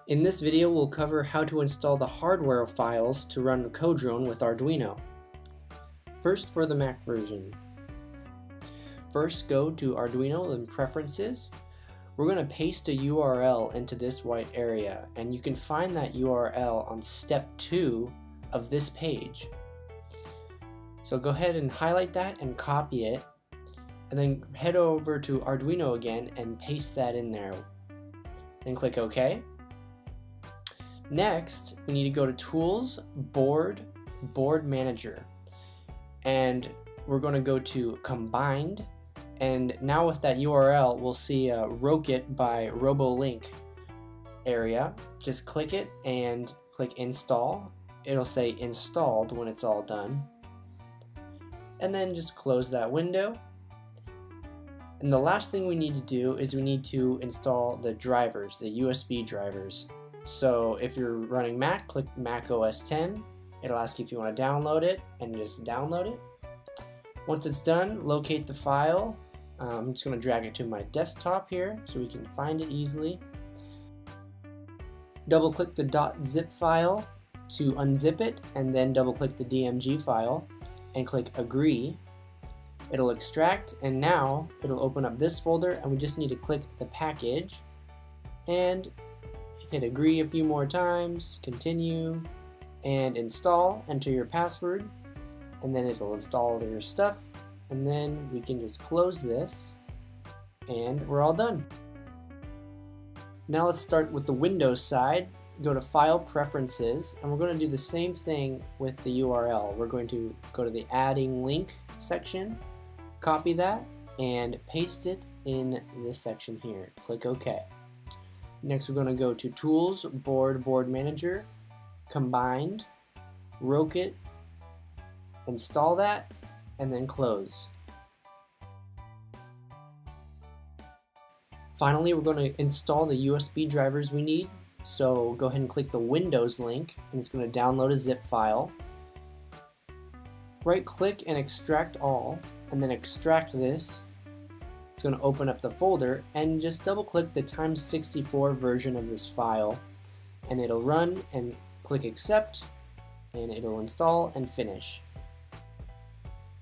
In this video, we'll cover how to install the hardware files to run CodeDrone with Arduino. First, for the Mac version. First, go to Arduino and Preferences. We're going to paste a URL into this white area, and you can find that URL on step 2 of this page. So go ahead and highlight that and copy it, and then head over to Arduino again and paste that in there. Then click OK. Next, we need to go to Tools, Board Manager, and we're going to go to Combined, and now with that URL we'll see a Rocket by Robolink area. Just click it and click Install. It'll say installed when it's all done, and then just close that window. And the last thing we need to do is we need to install the drivers, the USB drivers. So if you're running Mac, click Mac OS X. It'll ask you if you want to download it, and just download it. Once it's done, locate the file. I'm just going to drag it to my desktop here so we can find it easily. Double click the .zip file to unzip it, and then double click the DMG file and click Agree. It'll extract, and now it'll open up this folder, and we just need to click the package and hit Agree a few more times, continue, and install. Enter your password, and then it'll install all your stuff, and then we can just close this, and we're all done. Now let's start with the Windows side. Go to File Preferences, and we're going to do the same thing with the URL. We're going to go to the Adding Link section, copy that, and paste it in this section here. Click OK. Next, we're going to go to Tools, Board Manager, Combined, Rocket, install that, and then close. Finally, we're going to install the USB drivers we need. So go ahead and click the Windows link, and it's going to download a zip file. Right click and extract all, and then extract this. It's going to open up the folder, and just double click the x64 version of this file, and it'll run, and click accept, and it'll install and finish.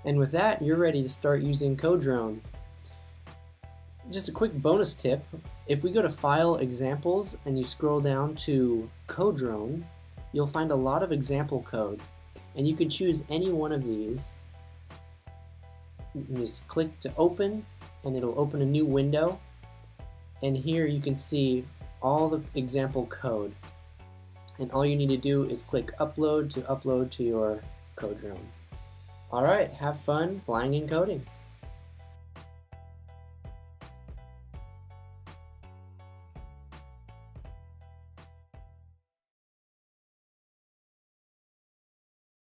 And with that, you're ready to start using CodeDrone. Just a quick bonus tip: if we go to File Examples and you scroll down to CodeDrone, you'll find a lot of example code, and you can choose any one of these. You can just click to open, and it'll open a new window, and here you can see all the example code, and all you need to do is click upload to your CodeDrone. Alright, have fun flying and coding.